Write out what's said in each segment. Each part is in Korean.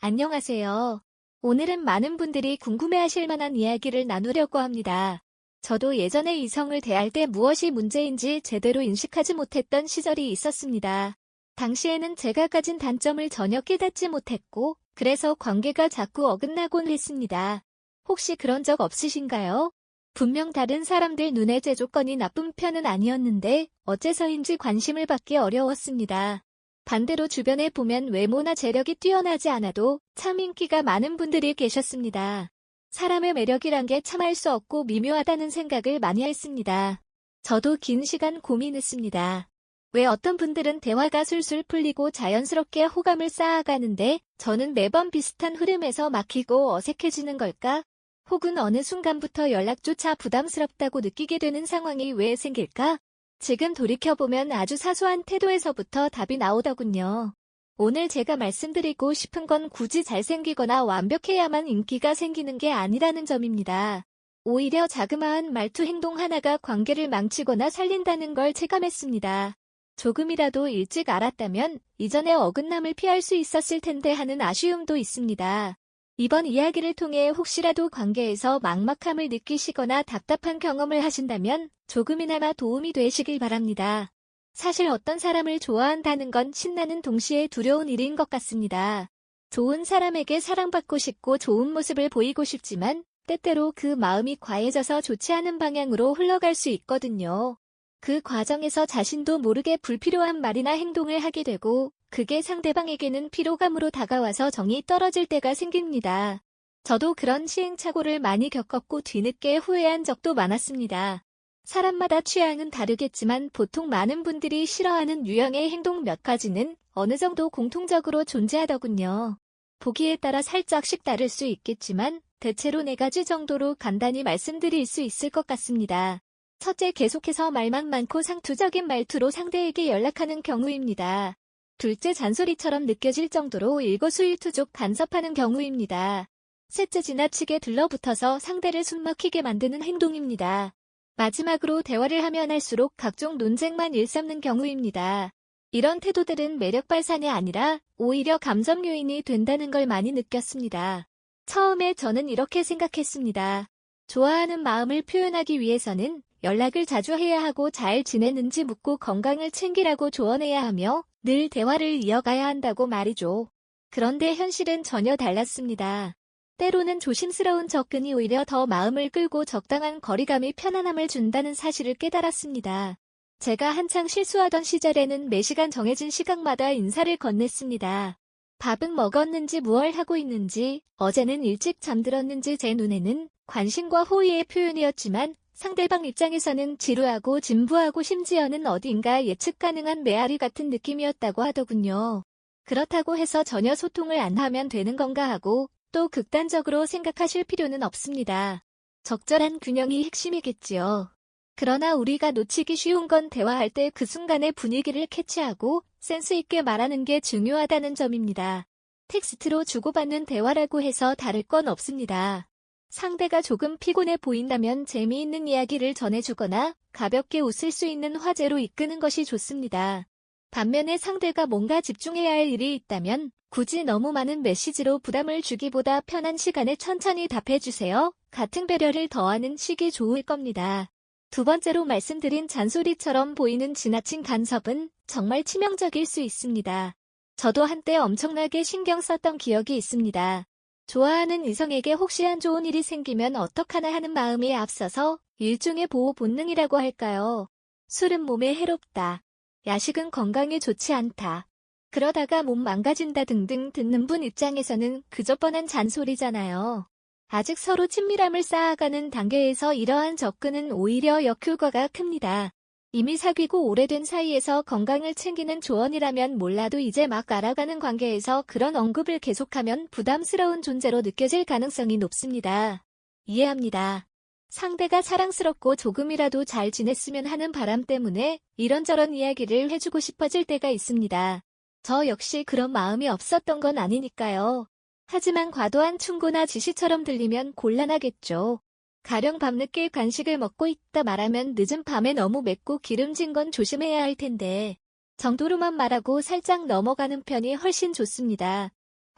안녕하세요. 오늘은 많은 분들이 궁금해하실 만한 이야기를 나누려고 합니다. 저도 예전에 이성을 대할 때 무엇이 문제인지 제대로 인식하지 못했던 시절이 있었습니다. 당시에는 제가 가진 단점을 전혀 깨닫지 못했고, 그래서 관계가 자꾸 어긋나곤 했습니다. 혹시 그런 적 없으신가요? 분명 다른 사람들 눈에 제 조건이 나쁜 편은 아니었는데, 어째서인지 관심을 받기 어려웠습니다. 반대로 주변에 보면 외모나 재력이 뛰어나지 않아도 참 인기가 많은 분들이 계셨습니다. 사람의 매력이란 게 참을 수 없고 미묘하다는 생각을 많이 했습니다. 저도 긴 시간 고민했습니다. 왜 어떤 분들은 대화가 술술 풀리고 자연스럽게 호감을 쌓아가는데 저는 매번 비슷한 흐름에서 막히고 어색해지는 걸까? 혹은 어느 순간부터 연락조차 부담스럽다고 느끼게 되는 상황이 왜 생길까? 지금 돌이켜보면 아주 사소한 태도에서부터 답이 나오더군요. 오늘 제가 말씀드리고 싶은 건 굳이 잘생기거나 완벽해야만 인기가 생기는 게 아니라는 점입니다. 오히려 자그마한 말투 행동 하나가 관계를 망치거나 살린다는 걸 체감했습니다. 조금이라도 일찍 알았다면 이전의 어긋남을 피할 수 있었을 텐데 하는 아쉬움도 있습니다. 이번 이야기를 통해 혹시라도 관계에서 막막함을 느끼시거나 답답한 경험을 하신다면 조금이나마 도움이 되시길 바랍니다. 사실 어떤 사람을 좋아한다는 건 신나는 동시에 두려운 일인 것 같습니다. 좋은 사람에게 사랑받고 싶고 좋은 모습을 보이고 싶지만 때때로 그 마음이 과해져서 좋지 않은 방향으로 흘러갈 수 있거든요. 그 과정에서 자신도 모르게 불필요한 말이나 행동을 하게 되고 그게 상대방에게는 피로감으로 다가와서 정이 떨어질 때가 생깁니다. 저도 그런 시행착오를 많이 겪었고 뒤늦게 후회한 적도 많았습니다. 사람마다 취향은 다르겠지만 보통 많은 분들이 싫어하는 유형의 행동 몇 가지는 어느 정도 공통적으로 존재하더군요. 보기에 따라 살짝씩 다를 수 있겠지만 대체로 4가지 정도로 간단히 말씀드릴 수 있을 것 같습니다. 첫째, 계속해서 말만 많고 상투적인 말투로 상대에게 연락하는 경우입니다. 둘째, 잔소리처럼 느껴질 정도로 일거수일투족 간섭하는 경우입니다. 셋째, 지나치게 들러붙어서 상대를 숨막히게 만드는 행동입니다. 마지막으로 대화를 하면 할수록 각종 논쟁만 일삼는 경우입니다. 이런 태도들은 매력 발산이 아니라 오히려 감점 요인이 된다는 걸 많이 느꼈습니다. 처음에 저는 이렇게 생각했습니다. 좋아하는 마음을 표현하기 위해서는 연락을 자주 해야 하고 잘 지내는지 묻고 건강을 챙기라고 조언해야 하며 늘 대화를 이어가야 한다고 말이죠. 그런데 현실은 전혀 달랐습니다. 때로는 조심스러운 접근이 오히려 더 마음을 끌고 적당한 거리감이 편안함을 준다는 사실을 깨달았습니다. 제가 한창 실수하던 시절에는 매시간 정해진 시간마다 인사를 건넸습니다. 밥은 먹었는지 무얼 하고 있는지, 어제는 일찍 잠들었는지 제 눈에는 관심과 호의의 표현이었지만 상대방 입장에서는 지루하고 진부하고 심지어는 어딘가 예측 가능한 메아리 같은 느낌이었다고 하더군요. 그렇다고 해서 전혀 소통을 안 하면 되는 건가 하고 또 극단적으로 생각하실 필요는 없습니다. 적절한 균형이 핵심이겠지요. 그러나 우리가 놓치기 쉬운 건 대화할 때 그 순간의 분위기를 캐치하고 센스 있게 말하는 게 중요하다는 점입니다. 텍스트로 주고받는 대화라고 해서 다를 건 없습니다. 상대가 조금 피곤해 보인다면 재미있는 이야기를 전해주거나 가볍게 웃을 수 있는 화제로 이끄는 것이 좋습니다. 반면에 상대가 뭔가 집중해야 할 일이 있다면 굳이 너무 많은 메시지로 부담을 주기보다 편한 시간에 천천히 답해주세요. 같은 배려를 더하는 식이 좋을 겁니다. 두 번째로 말씀드린 잔소리처럼 보이는 지나친 간섭은 정말 치명적일 수 있습니다. 저도 한때 엄청나게 신경 썼던 기억이 있습니다. 좋아하는 이성에게 혹시 안 좋은 일이 생기면 어떡하나 하는 마음이 앞서서 일종의 보호 본능이라고 할까요? 술은 몸에 해롭다. 야식은 건강에 좋지 않다. 그러다가 몸 망가진다 등등 듣는 분 입장에서는 그저 뻔한 잔소리잖아요. 아직 서로 친밀함을 쌓아가는 단계에서 이러한 접근은 오히려 역효과가 큽니다. 이미 사귀고 오래된 사이에서 건강을 챙기는 조언이라면 몰라도 이제 막 알아가는 관계에서 그런 언급을 계속하면 부담스러운 존재로 느껴질 가능성이 높습니다. 이해합니다. 상대가 사랑스럽고 조금이라도 잘 지냈으면 하는 바람 때문에 이런저런 이야기를 해주고 싶어질 때가 있습니다. 저 역시 그런 마음이 없었던 건 아니니까요. 하지만 과도한 충고나 지시처럼 들리면 곤란하겠죠. 가령 밤늦게 간식을 먹고 있다 말하면 늦은 밤에 너무 맵고 기름진 건 조심해야 할 텐데 정도로만 말하고 살짝 넘어가는 편이 훨씬 좋습니다.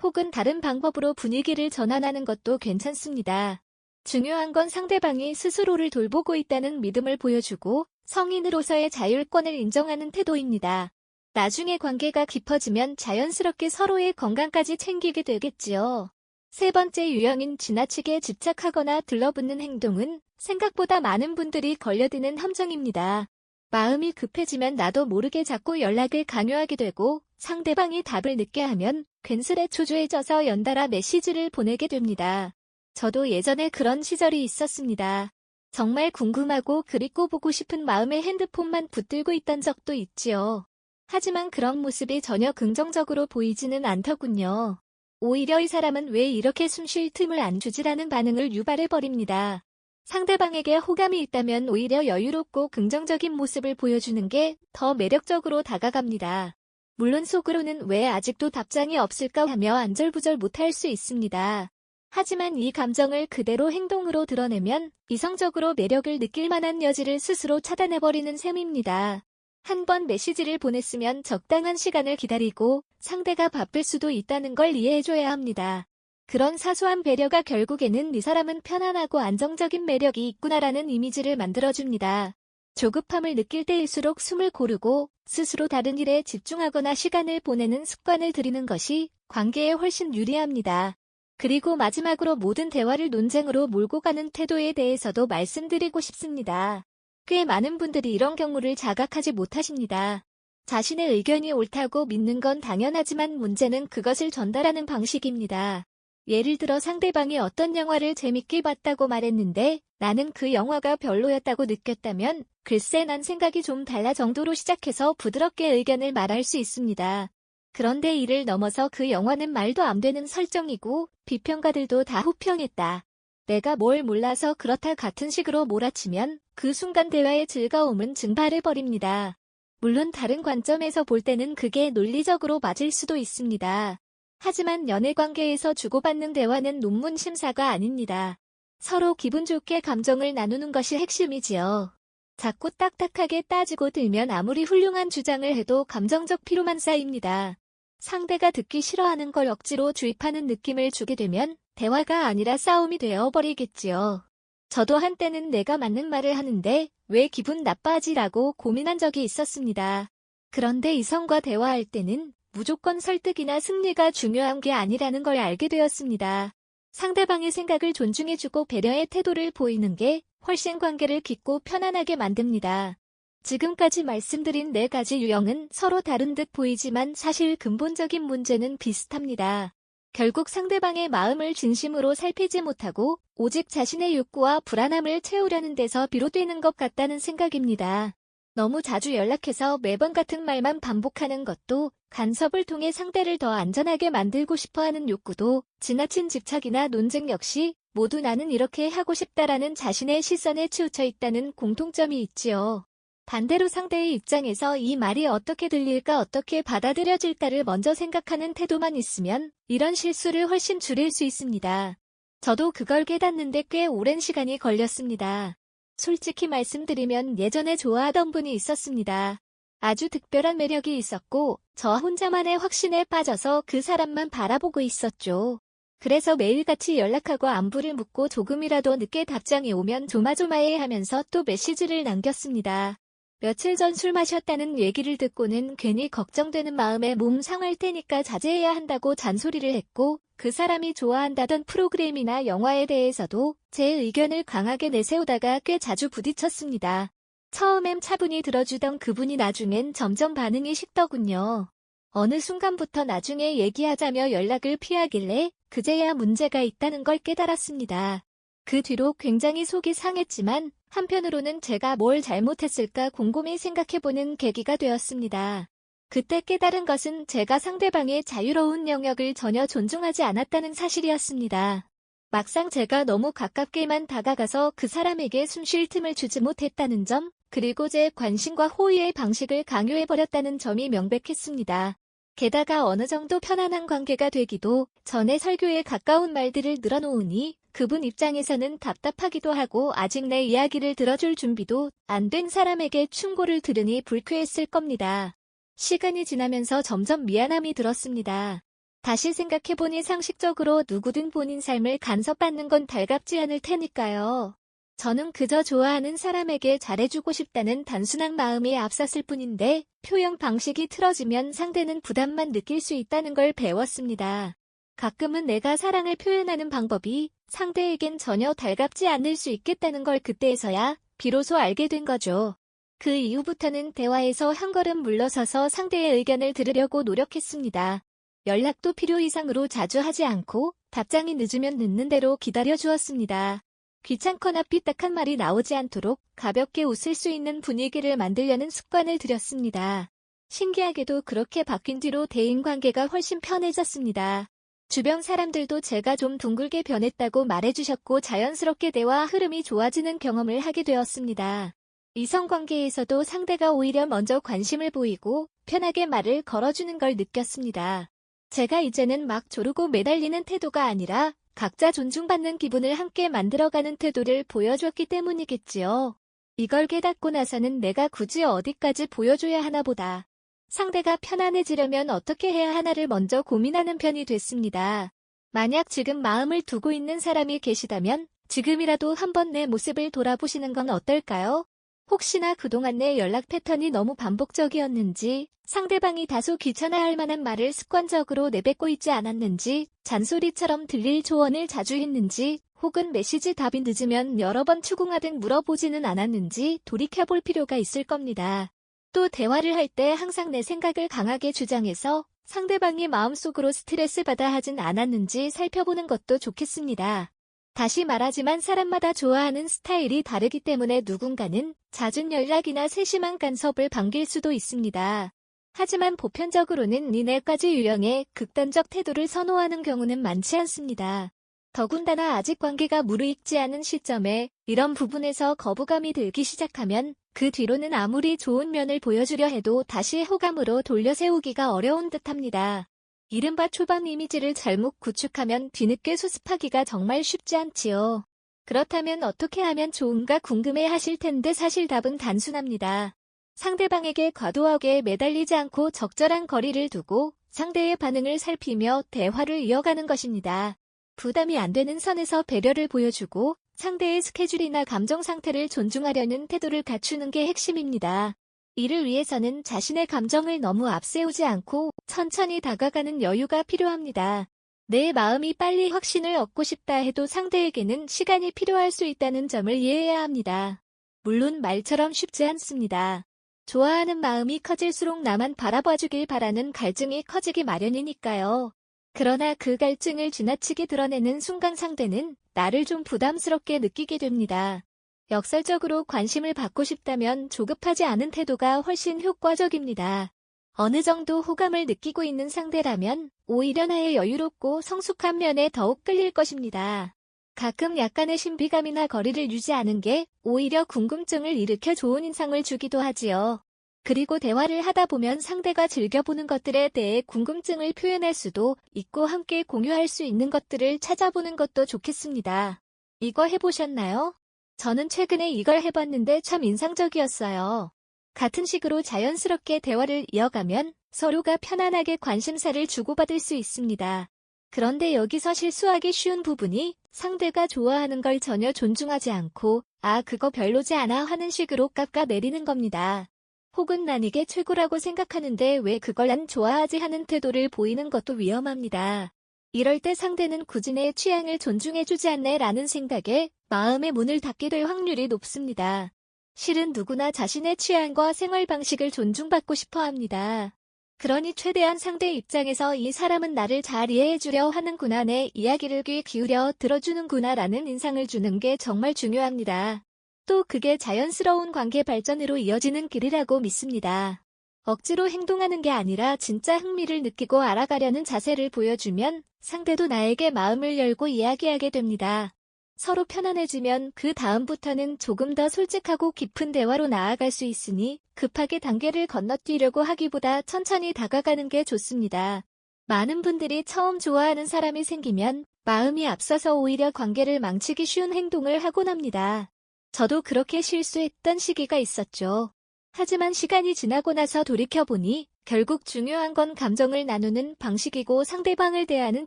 혹은 다른 방법으로 분위기를 전환하는 것도 괜찮습니다. 중요한 건 상대방이 스스로를 돌보고 있다는 믿음을 보여주고 성인으로서의 자율권을 인정하는 태도입니다. 나중에 관계가 깊어지면 자연스럽게 서로의 건강까지 챙기게 되겠지요. 세 번째 유형인 지나치게 집착하거나 들러붙는 행동은 생각보다 많은 분들이 걸려드는 함정입니다. 마음이 급해지면 나도 모르게 자꾸 연락을 강요하게 되고 상대방이 답을 늦게 하면 괜스레 초조해져서 연달아 메시지를 보내게 됩니다. 저도 예전에 그런 시절이 있었습니다. 정말 궁금하고 그립고 보고 싶은 마음에 핸드폰만 붙들고 있던 적도 있지요. 하지만 그런 모습이 전혀 긍정적으로 보이지는 않더군요. 오히려 이 사람은 왜 이렇게 숨 쉴 틈을 안 주지라는 반응을 유발해버립니다. 상대방에게 호감이 있다면 오히려 여유롭고 긍정적인 모습을 보여주는 게 더 매력적으로 다가갑니다. 물론 속으로는 왜 아직도 답장이 없을까 하며 안절부절 못할 수 있습니다. 하지만 이 감정을 그대로 행동으로 드러내면 이성적으로 매력을 느낄 만한 여지를 스스로 차단해버리는 셈입니다. 한 번 메시지를 보냈으면 적당한 시간을 기다리고 상대가 바쁠 수도 있다는 걸 이해해줘야 합니다. 그런 사소한 배려가 결국에는 이 사람은 편안하고 안정적인 매력이 있구나라는 이미지를 만들어줍니다. 조급함을 느낄 때일수록 숨을 고르고 스스로 다른 일에 집중하거나 시간을 보내는 습관을 들이는 것이 관계에 훨씬 유리합니다. 그리고 마지막으로 모든 대화를 논쟁으로 몰고 가는 태도에 대해서도 말씀드리고 싶습니다. 꽤 많은 분들이 이런 경우를 자각하지 못하십니다. 자신의 의견이 옳다고 믿는 건 당연하지만 문제는 그것을 전달하는 방식입니다. 예를 들어 상대방이 어떤 영화를 재밌게 봤다고 말했는데 나는 그 영화가 별로였다고 느꼈다면 글쎄 난 생각이 좀 달라 정도로 시작해서 부드럽게 의견을 말할 수 있습니다. 그런데 이를 넘어서 그 영화는 말도 안 되는 설정이고 비평가들도 다 호평했다. 내가 뭘 몰라서 그렇다 같은 식으로 몰아치면 그 순간 대화의 즐거움은 증발해버립니다. 물론 다른 관점에서 볼 때는 그게 논리적으로 맞을 수도 있습니다. 하지만 연애관계에서 주고받는 대화는 논문 심사가 아닙니다. 서로 기분 좋게 감정을 나누는 것이 핵심이지요. 자꾸 딱딱하게 따지고 들면 아무리 훌륭한 주장을 해도 감정적 피로만 쌓입니다. 상대가 듣기 싫어하는 걸 억지로 주입하는 느낌을 주게 되면 대화가 아니라 싸움이 되어버리겠지요. 저도 한때는 내가 맞는 말을 하는데 왜 기분 나빠하지라고 고민한 적이 있었습니다. 그런데 이성과 대화할 때는 무조건 설득이나 승리가 중요한 게 아니라는 걸 알게 되었습니다. 상대방의 생각을 존중해주고 배려의 태도를 보이는 게 훨씬 관계를 깊고 편안하게 만듭니다. 지금까지 말씀드린 4가지 유형은 서로 다른 듯 보이지만 사실 근본적인 문제는 비슷합니다. 결국 상대방의 마음을 진심으로 살피지 못하고 오직 자신의 욕구와 불안함을 채우려는 데서 비롯되는 것 같다는 생각입니다. 너무 자주 연락해서 매번 같은 말만 반복하는 것도 간섭을 통해 상대를 더 안전하게 만들고 싶어하는 욕구도 지나친 집착이나 논쟁 역시 모두 나는 이렇게 하고 싶다라는 자신의 시선에 치우쳐 있다는 공통점이 있지요. 반대로 상대의 입장에서 이 말이 어떻게 들릴까 어떻게 받아들여질까를 먼저 생각하는 태도만 있으면 이런 실수를 훨씬 줄일 수 있습니다. 저도 그걸 깨닫는데 꽤 오랜 시간이 걸렸습니다. 솔직히 말씀드리면 예전에 좋아하던 분이 있었습니다. 아주 특별한 매력이 있었고 저 혼자만의 확신에 빠져서 그 사람만 바라보고 있었죠. 그래서 매일같이 연락하고 안부를 묻고 조금이라도 늦게 답장이 오면 조마조마해하면서 또 메시지를 남겼습니다. 며칠 전 술 마셨다는 얘기를 듣고는 괜히 걱정되는 마음에 몸 상할 테니까 자제해야 한다고 잔소리를 했고 그 사람이 좋아한다던 프로그램이나 영화에 대해서도 제 의견을 강하게 내세우다가 꽤 자주 부딪혔습니다. 처음엔 차분히 들어주던 그분이 나중엔 점점 반응이 식더군요. 어느 순간부터 나중에 얘기하자며 연락을 피하길래 그제야 문제가 있다는 걸 깨달았습니다. 그 뒤로 굉장히 속이 상했지만 한편으로는 제가 뭘 잘못했을까 곰곰이 생각해보는 계기가 되었습니다. 그때 깨달은 것은 제가 상대방의 자유로운 영역을 전혀 존중하지 않았다는 사실이었습니다. 막상 제가 너무 가깝게만 다가가서 그 사람에게 숨 쉴 틈을 주지 못했다는 점, 그리고 제 관심과 호의의 방식을 강요해버렸다는 점이 명백했습니다. 게다가 어느 정도 편안한 관계가 되기도 전에 설교에 가까운 말들을 늘어놓으니 그분 입장에서는 답답하기도 하고 아직 내 이야기를 들어줄 준비도 안 된 사람에게 충고를 들으니 불쾌했을 겁니다. 시간이 지나면서 점점 미안함이 들었습니다. 다시 생각해보니 상식적으로 누구든 본인 삶을 간섭받는 건 달갑지 않을 테니까요. 저는 그저 좋아하는 사람에게 잘해주고 싶다는 단순한 마음이 앞섰을 뿐인데 표현 방식이 틀어지면 상대는 부담만 느낄 수 있다는 걸 배웠습니다. 가끔은 내가 사랑을 표현하는 방법이 상대에겐 전혀 달갑지 않을 수 있겠다는 걸 그때에서야 비로소 알게 된 거죠. 그 이후부터는 대화에서 한 걸음 물러서서 상대의 의견을 들으려고 노력했습니다. 연락도 필요 이상으로 자주 하지 않고 답장이 늦으면 늦는 대로 기다려 주었습니다. 귀찮거나 삐딱한 말이 나오지 않도록 가볍게 웃을 수 있는 분위기를 만들려는 습관을 들였습니다. 신기하게도 그렇게 바뀐 뒤로 대인관계가 훨씬 편해졌습니다. 주변 사람들도 제가 좀 둥글게 변했다고 말해주셨고 자연스럽게 대화 흐름이 좋아지는 경험을 하게 되었습니다. 이성관계에서도 상대가 오히려 먼저 관심을 보이고 편하게 말을 걸어주는 걸 느꼈습니다. 제가 이제는 막 조르고 매달리는 태도가 아니라 각자 존중받는 기분을 함께 만들어가는 태도를 보여줬기 때문이겠지요. 이걸 깨닫고 나서는 내가 굳이 어디까지 보여줘야 하나 보다. 상대가 편안해지려면 어떻게 해야 하나를 먼저 고민하는 편이 됐습니다. 만약 지금 마음을 두고 있는 사람이 계시다면 지금이라도 한번 내 모습을 돌아보시는 건 어떨까요? 혹시나 그동안 내 연락 패턴이 너무 반복적이었는지, 상대방이 다소 귀찮아할 만한 말을 습관적으로 내뱉고 있지 않았는지, 잔소리처럼 들릴 조언을 자주 했는지, 혹은 메시지 답이 늦으면 여러 번 추궁하듯 물어보지는 않았는지 돌이켜볼 필요가 있을 겁니다. 또 대화를 할 때 항상 내 생각을 강하게 주장해서 상대방이 마음속으로 스트레스 받아 하진 않았는지 살펴보는 것도 좋겠습니다. 다시 말하지만 사람마다 좋아하는 스타일이 다르기 때문에 누군가는 잦은 연락이나 세심한 간섭을 반길 수도 있습니다. 하지만 보편적으로는 니네까지 유형의 극단적 태도를 선호하는 경우는 많지 않습니다. 더군다나 아직 관계가 무르익지 않은 시점에 이런 부분에서 거부감이 들기 시작하면 그 뒤로는 아무리 좋은 면을 보여주려 해도 다시 호감으로 돌려세우기가 어려운 듯합니다. 이른바 초반 이미지를 잘못 구축하면 뒤늦게 수습하기가 정말 쉽지 않지요. 그렇다면 어떻게 하면 좋은가 궁금해 하실 텐데 사실 답은 단순합니다. 상대방에게 과도하게 매달리지 않고 적절한 거리를 두고 상대의 반응을 살피며 대화를 이어가는 것입니다. 부담이 안 되는 선에서 배려를 보여주고 상대의 스케줄이나 감정 상태를 존중하려는 태도를 갖추는 게 핵심입니다. 이를 위해서는 자신의 감정을 너무 앞세우지 않고 천천히 다가가는 여유가 필요합니다. 내 마음이 빨리 확신을 얻고 싶다 해도 상대에게는 시간이 필요할 수 있다는 점을 이해해야 합니다. 물론 말처럼 쉽지 않습니다. 좋아하는 마음이 커질수록 나만 바라봐주길 바라는 갈증이 커지기 마련이니까요. 그러나 그 갈증을 지나치게 드러내는 순간 상대는 나를 좀 부담스럽게 느끼게 됩니다. 역설적으로 관심을 받고 싶다면 조급하지 않은 태도가 훨씬 효과적입니다. 어느 정도 호감을 느끼고 있는 상대라면 오히려 나의 여유롭고 성숙한 면에 더욱 끌릴 것입니다. 가끔 약간의 신비감이나 거리를 유지하는 게 오히려 궁금증을 일으켜 좋은 인상을 주기도 하지요. 그리고 대화를 하다 보면 상대가 즐겨보는 것들에 대해 궁금증을 표현할 수도 있고 함께 공유할 수 있는 것들을 찾아보는 것도 좋겠습니다. 이거 해보셨나요? 저는 최근에 이걸 해봤는데 참 인상적이었어요. 같은 식으로 자연스럽게 대화를 이어가면 서로가 편안하게 관심사를 주고받을 수 있습니다. 그런데 여기서 실수하기 쉬운 부분이 상대가 좋아하는 걸 전혀 존중하지 않고 아 그거 별로지 않아 하는 식으로 깎아내리는 겁니다. 혹은 난 이게 최고라고 생각하는데 왜 그걸 난 좋아하지 하는 태도를 보이는 것도 위험합니다. 이럴 때 상대는 굳이 내 취향을 존중해주지 않네 라는 생각에 마음의 문을 닫게 될 확률이 높습니다. 실은 누구나 자신의 취향과 생활 방식을 존중받고 싶어 합니다. 그러니 최대한 상대 입장에서 이 사람은 나를 잘 이해해주려 하는구나, 내 이야기를 귀 기울여 들어주는구나 라는 인상을 주는 게 정말 중요합니다. 또 그게 자연스러운 관계 발전으로 이어지는 길이라고 믿습니다. 억지로 행동하는 게 아니라 진짜 흥미를 느끼고 알아가려는 자세를 보여주면 상대도 나에게 마음을 열고 이야기하게 됩니다. 서로 편안해지면 그 다음부터는 조금 더 솔직하고 깊은 대화로 나아갈 수 있으니 급하게 단계를 건너뛰려고 하기보다 천천히 다가가는 게 좋습니다. 많은 분들이 처음 좋아하는 사람이 생기면 마음이 앞서서 오히려 관계를 망치기 쉬운 행동을 하곤 합니다. 저도 그렇게 실수했던 시기가 있었죠. 하지만 시간이 지나고 나서 돌이켜보니 결국 중요한 건 감정을 나누는 방식이고 상대방을 대하는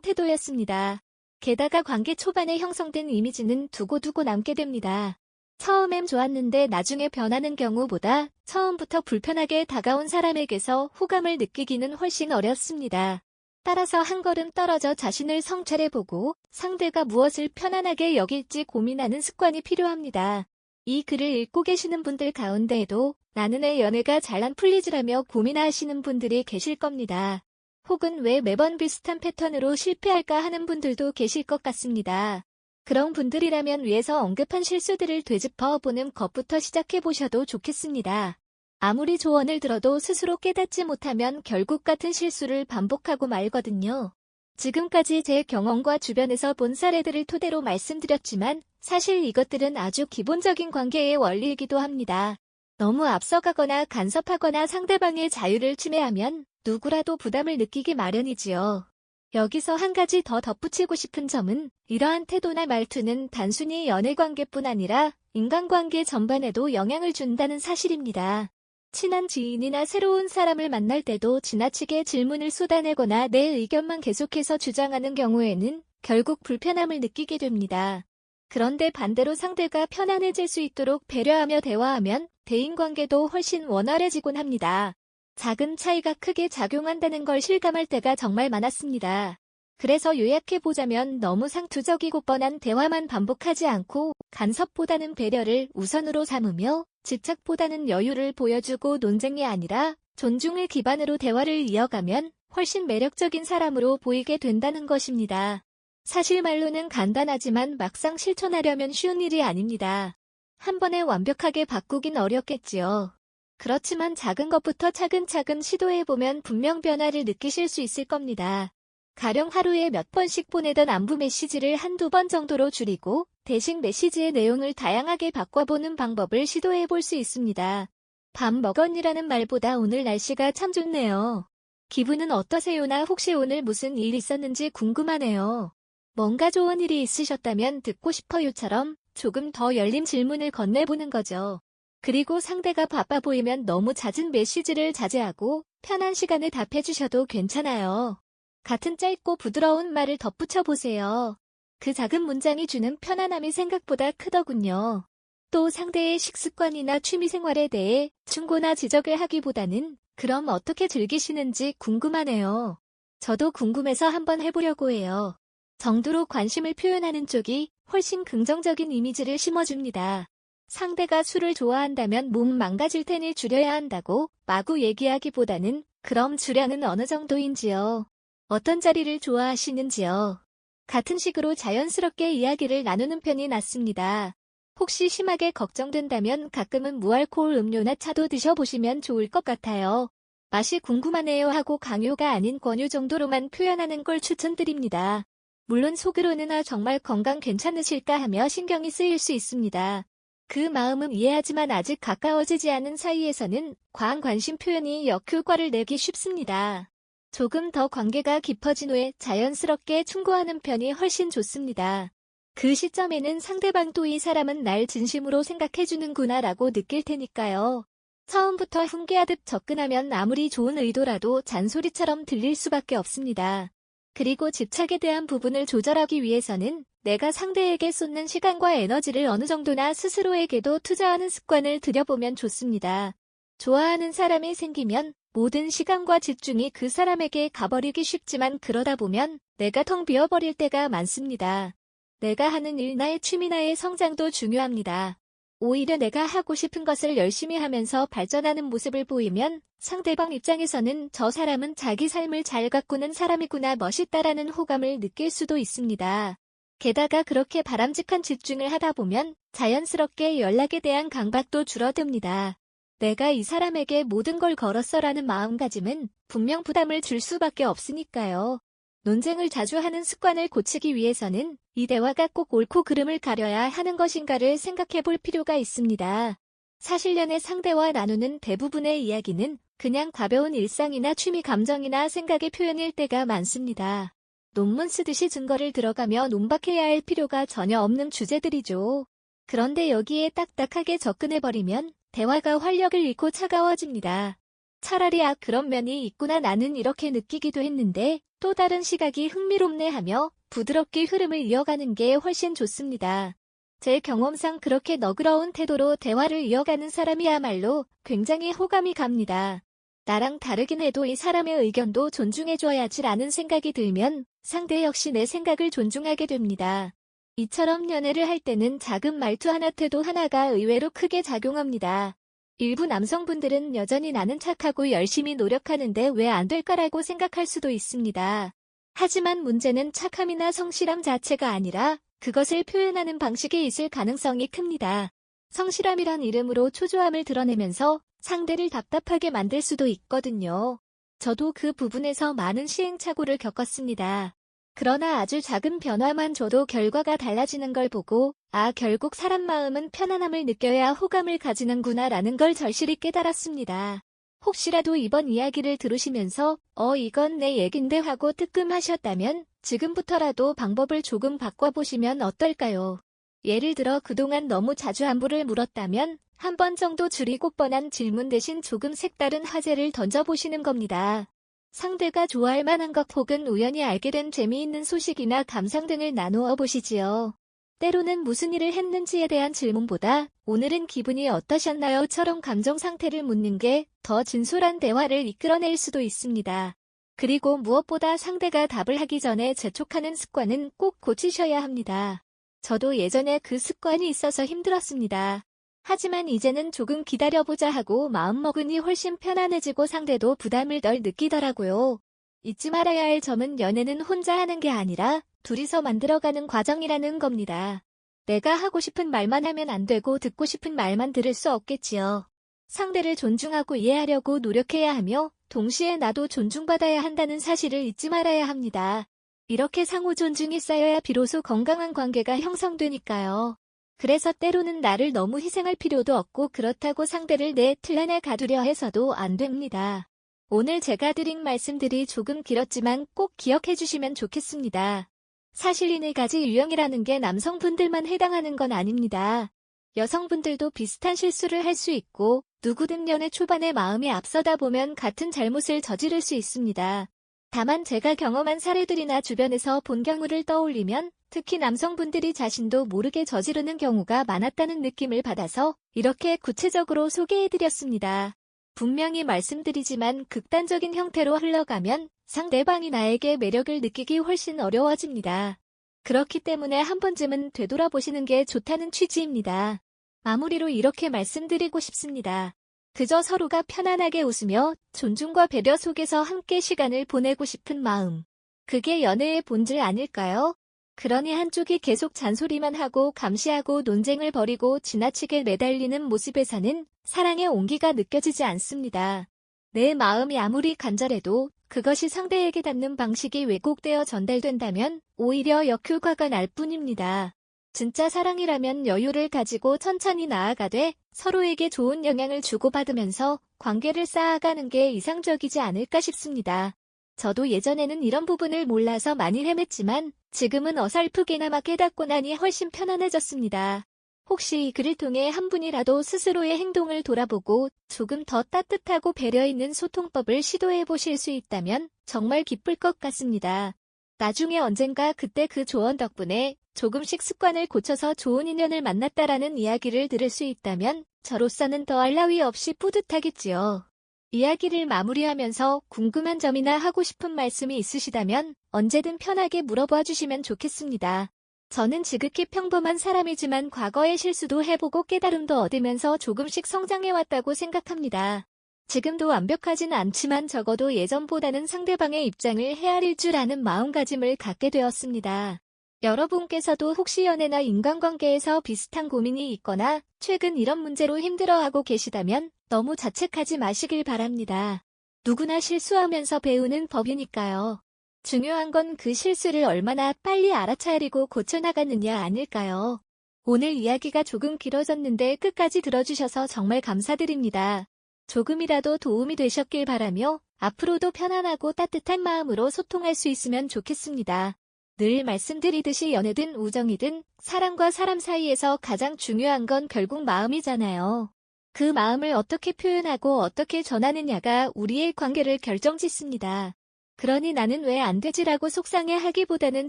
태도였습니다. 게다가 관계 초반에 형성된 이미지는 두고두고 남게 됩니다. 처음엔 좋았는데 나중에 변하는 경우보다 처음부터 불편하게 다가온 사람에게서 호감을 느끼기는 훨씬 어렵습니다. 따라서 한 걸음 떨어져 자신을 성찰해보고 상대가 무엇을 편안하게 여길지 고민하는 습관이 필요합니다. 이 글을 읽고 계시는 분들 가운데에도 나는 왜 연애가 잘 안 풀리지라며 고민하시는 분들이 계실 겁니다. 혹은 왜 매번 비슷한 패턴으로 실패할까 하는 분들도 계실 것 같습니다. 그런 분들이라면 위에서 언급한 실수들을 되짚어보는 것부터 시작해보셔도 좋겠습니다. 아무리 조언을 들어도 스스로 깨닫지 못하면 결국 같은 실수를 반복하고 말거든요. 지금까지 제 경험과 주변에서 본 사례들을 토대로 말씀드렸지만 사실 이것들은 아주 기본적인 관계의 원리이기도 합니다. 너무 앞서가거나 간섭하거나 상대방의 자유를 침해하면 누구라도 부담을 느끼기 마련이지요. 여기서 한 가지 더 덧붙이고 싶은 점은 이러한 태도나 말투는 단순히 연애관계뿐 아니라 인간관계 전반에도 영향을 준다는 사실입니다. 친한 지인이나 새로운 사람을 만날 때도 지나치게 질문을 쏟아내거나 내 의견만 계속해서 주장하는 경우에는 결국 불편함을 느끼게 됩니다. 그런데 반대로 상대가 편안해질 수 있도록 배려하며 대화하면 대인관계도 훨씬 원활해지곤 합니다. 작은 차이가 크게 작용한다는 걸 실감할 때가 정말 많았습니다. 그래서 요약해보자면 너무 상투적이고 뻔한 대화만 반복하지 않고 간섭보다는 배려를 우선으로 삼으며 집착보다는 여유를 보여주고 논쟁이 아니라 존중을 기반으로 대화를 이어가면 훨씬 매력적인 사람으로 보이게 된다는 것입니다. 사실 말로는 간단하지만 막상 실천하려면 쉬운 일이 아닙니다. 한 번에 완벽하게 바꾸긴 어렵겠지요. 그렇지만 작은 것부터 차근차근 시도해보면 분명 변화를 느끼실 수 있을 겁니다. 가령 하루에 몇 번씩 보내던 안부 메시지를 한두 번 정도로 줄이고 대신 메시지의 내용을 다양하게 바꿔보는 방법을 시도해볼 수 있습니다. 밥 먹었니라는 말보다 오늘 날씨가 참 좋네요. 기분은 어떠세요나 혹시 오늘 무슨 일 있었는지 궁금하네요. 뭔가 좋은 일이 있으셨다면 듣고 싶어요처럼 조금 더 열린 질문을 건네보는 거죠. 그리고 상대가 바빠 보이면 너무 잦은 메시지를 자제하고 편한 시간에 답해주셔도 괜찮아요. 같은 짧고 부드러운 말을 덧붙여보세요. 그 작은 문장이 주는 편안함이 생각보다 크더군요. 또 상대의 식습관이나 취미생활에 대해 충고나 지적을 하기보다는 그럼 어떻게 즐기시는지 궁금하네요. 저도 궁금해서 한번 해보려고 해요. 정도로 관심을 표현하는 쪽이 훨씬 긍정적인 이미지를 심어줍니다. 상대가 술을 좋아한다면 몸 망가질 테니 줄여야 한다고 마구 얘기하기보다는 그럼 주량은 어느 정도인지요? 어떤 자리를 좋아하시는지요? 같은 식으로 자연스럽게 이야기를 나누는 편이 낫습니다. 혹시 심하게 걱정된다면 가끔은 무알코올 음료나 차도 드셔보시면 좋을 것 같아요. 맛이 궁금하네요 하고 강요가 아닌 권유 정도로만 표현하는 걸 추천드립니다. 물론 속으로는 정말 건강 괜찮으실까 하며 신경이 쓰일 수 있습니다. 그 마음은 이해하지만 아직 가까워지지 않은 사이에서는 과한 관심 표현이 역효과를 내기 쉽습니다. 조금 더 관계가 깊어진 후에 자연스럽게 충고하는 편이 훨씬 좋습니다. 그 시점에는 상대방도 이 사람은 날 진심으로 생각해주는구나 라고 느낄 테니까요. 처음부터 훈계하듯 접근하면 아무리 좋은 의도라도 잔소리처럼 들릴 수밖에 없습니다. 그리고 집착에 대한 부분을 조절하기 위해서는 내가 상대에게 쏟는 시간과 에너지를 어느 정도나 스스로에게도 투자하는 습관을 들여보면 좋습니다. 좋아하는 사람이 생기면 모든 시간과 집중이 그 사람에게 가버리기 쉽지만 그러다 보면 내가 텅 비어버릴 때가 많습니다. 내가 하는 일, 나의 취미, 나의 성장도 중요합니다. 오히려 내가 하고 싶은 것을 열심히 하면서 발전하는 모습을 보이면 상대방 입장에서는 저 사람은 자기 삶을 잘 가꾸는 사람이구나 멋있다라는 호감을 느낄 수도 있습니다. 게다가 그렇게 바람직한 집중을 하다 보면 자연스럽게 연락에 대한 강박도 줄어듭니다. 내가 이 사람에게 모든 걸 걸었어라는 마음가짐은 분명 부담을 줄 수밖에 없으니까요. 논쟁을 자주 하는 습관을 고치기 위해서는 이 대화가 꼭 옳고 그름을 가려야 하는 것인가를 생각해 볼 필요가 있습니다. 사실 연애 상대와 나누는 대부분의 이야기는 그냥 가벼운 일상이나 취미 감정이나 생각의 표현일 때가 많습니다. 논문 쓰듯이 증거를 들어가며 논박해야 할 필요가 전혀 없는 주제들이죠. 그런데 여기에 딱딱하게 접근해버리면 대화가 활력을 잃고 차가워집니다. 차라리 그런 면이 있구나 나는 이렇게 느끼기도 했는데 또 다른 시각이 흥미롭네 하며 부드럽게 흐름을 이어가는 게 훨씬 좋습니다. 제 경험상 그렇게 너그러운 태도로 대화를 이어가는 사람이야말로 굉장히 호감이 갑니다. 나랑 다르긴 해도 이 사람의 의견도 존중해줘야지라는 생각이 들면 상대 역시 내 생각을 존중하게 됩니다. 이처럼 연애를 할 때는 작은 말투 하나 태도 하나가 의외로 크게 작용합니다. 일부 남성분들은 여전히 나는 착하고 열심히 노력하는데 왜 안 될까라고 생각할 수도 있습니다. 하지만 문제는 착함이나 성실함 자체가 아니라 그것을 표현하는 방식에 있을 가능성이 큽니다. 성실함이란 이름으로 초조함을 드러내면서 상대를 답답하게 만들 수도 있거든요. 저도 그 부분에서 많은 시행착오를 겪었습니다. 그러나 아주 작은 변화만 줘도 결과가 달라지는 걸 보고 결국 사람 마음은 편안함을 느껴야 호감을 가지는구나 라는 걸 절실히 깨달았습니다. 혹시라도 이번 이야기를 들으시면서 이건 내 얘긴데 하고 뜨끔하셨다면 지금부터라도 방법을 조금 바꿔보시면 어떨까요? 예를 들어 그동안 너무 자주 안부를 물었다면 한 번 정도 줄이고 뻔한 질문 대신 조금 색다른 화제를 던져보시는 겁니다. 상대가 좋아할 만한 것 혹은 우연히 알게 된 재미있는 소식이나 감상 등을 나누어 보시지요. 때로는 무슨 일을 했는지에 대한 질문보다 오늘은 기분이 어떠셨나요?처럼 감정 상태를 묻는 게 더 진솔한 대화를 이끌어낼 수도 있습니다. 그리고 무엇보다 상대가 답을 하기 전에 재촉하는 습관은 꼭 고치셔야 합니다. 저도 예전에 그 습관이 있어서 힘들었습니다. 하지만 이제는 조금 기다려보자 하고 마음먹으니 훨씬 편안해지고 상대도 부담을 덜 느끼더라고요. 잊지 말아야 할 점은 연애는 혼자 하는 게 아니라 둘이서 만들어가는 과정이라는 겁니다. 내가 하고 싶은 말만 하면 안 되고 듣고 싶은 말만 들을 수 없겠지요. 상대를 존중하고 이해하려고 노력해야 하며 동시에 나도 존중받아야 한다는 사실을 잊지 말아야 합니다. 이렇게 상호 존중이 쌓여야 비로소 건강한 관계가 형성되니까요. 그래서 때로는 나를 너무 희생할 필요도 없고 그렇다고 상대를 내 틀 안에 가두려 해서도 안 됩니다. 오늘 제가 드린 말씀들이 조금 길었지만 꼭 기억해 주시면 좋겠습니다. 사실 이 4가지 유형이라는 게 남성분들만 해당하는 건 아닙니다. 여성분들도 비슷한 실수를 할 수 있고 누구든 연애 초반에 마음이 앞서다 보면 같은 잘못을 저지를 수 있습니다. 다만 제가 경험한 사례들이나 주변에서 본 경우를 떠올리면 특히 남성분들이 자신도 모르게 저지르는 경우가 많았다는 느낌을 받아서 이렇게 구체적으로 소개해드렸습니다. 분명히 말씀드리지만 극단적인 형태로 흘러가면 상대방이 나에게 매력을 느끼기 훨씬 어려워집니다. 그렇기 때문에 한 번쯤은 되돌아보시는 게 좋다는 취지입니다. 마무리로 이렇게 말씀드리고 싶습니다. 그저 서로가 편안하게 웃으며 존중과 배려 속에서 함께 시간을 보내고 싶은 마음. 그게 연애의 본질 아닐까요? 그러니 한쪽이 계속 잔소리만 하고 감시하고 논쟁을 벌이고 지나치게 매달리는 모습에서는 사랑의 온기가 느껴지지 않습니다. 내 마음이 아무리 간절해도 그것이 상대에게 닿는 방식이 왜곡되어 전달된다면 오히려 역효과가 날 뿐입니다. 진짜 사랑이라면 여유를 가지고 천천히 나아가되 서로에게 좋은 영향을 주고받으면서 관계를 쌓아가는 게 이상적이지 않을까 싶습니다. 저도 예전에는 이런 부분을 몰라서 많이 헤맸지만 지금은 어설프게나마 깨닫고 나니 훨씬 편안해졌습니다. 혹시 이 글을 통해 한 분이라도 스스로의 행동을 돌아보고 조금 더 따뜻하고 배려 있는 소통법을 시도해 보실 수 있다면 정말 기쁠 것 같습니다. 나중에 언젠가 그때 그 조언 덕분에 조금씩 습관을 고쳐서 좋은 인연을 만났다라는 이야기를 들을 수 있다면 저로서는 더할 나위 없이 뿌듯하겠지요. 이야기를 마무리하면서 궁금한 점이나 하고 싶은 말씀이 있으시다면 언제든 편하게 물어봐 주시면 좋겠습니다. 저는 지극히 평범한 사람이지만 과거의 실수도 해보고 깨달음도 얻으면서 조금씩 성장해왔다고 생각합니다. 지금도 완벽하진 않지만 적어도 예전보다는 상대방의 입장을 헤아릴 줄 아는 마음가짐을 갖게 되었습니다. 여러분께서도 혹시 연애나 인간관계에서 비슷한 고민이 있거나 최근 이런 문제로 힘들어하고 계시다면 너무 자책하지 마시길 바랍니다. 누구나 실수하면서 배우는 법이니까요. 중요한 건 그 실수를 얼마나 빨리 알아차리고 고쳐나가느냐 아닐까요? 오늘 이야기가 조금 길어졌는데 끝까지 들어주셔서 정말 감사드립니다. 조금이라도 도움이 되셨길 바라며 앞으로도 편안하고 따뜻한 마음으로 소통할 수 있으면 좋겠습니다. 늘 말씀드리듯이 연애든 우정이든 사람과 사람 사이에서 가장 중요한 건 결국 마음이잖아요. 그 마음을 어떻게 표현하고 어떻게 전하느냐가 우리의 관계를 결정짓습니다. 그러니 나는 왜 안 되지라고 속상해하기보다는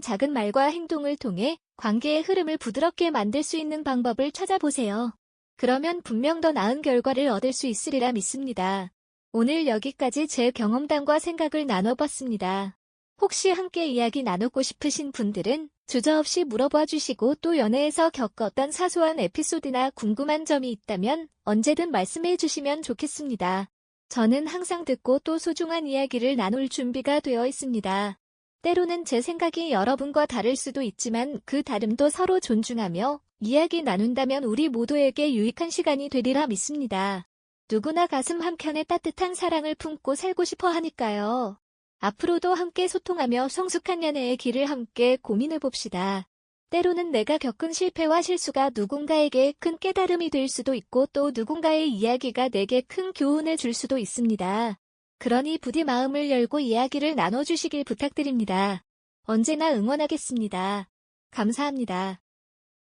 작은 말과 행동을 통해 관계의 흐름을 부드럽게 만들 수 있는 방법을 찾아보세요. 그러면 분명 더 나은 결과를 얻을 수 있으리라 믿습니다. 오늘 여기까지 제 경험담과 생각을 나눠봤습니다. 혹시 함께 이야기 나누고 싶으신 분들은 주저없이 물어봐 주시고 또 연애에서 겪었던 사소한 에피소드나 궁금한 점이 있다면 언제든 말씀해 주시면 좋겠습니다. 저는 항상 듣고 또 소중한 이야기를 나눌 준비가 되어 있습니다. 때로는 제 생각이 여러분과 다를 수도 있지만 그 다름도 서로 존중하며 이야기 나눈다면 우리 모두에게 유익한 시간이 되리라 믿습니다. 누구나 가슴 한켠에 따뜻한 사랑을 품고 살고 싶어 하니까요. 앞으로도 함께 소통하며 성숙한 연애의 길을 함께 고민해봅시다. 때로는 내가 겪은 실패와 실수가 누군가에게 큰 깨달음이 될 수도 있고 또 누군가의 이야기가 내게 큰 교훈을 줄 수도 있습니다. 그러니 부디 마음을 열고 이야기를 나눠주시길 부탁드립니다. 언제나 응원하겠습니다. 감사합니다.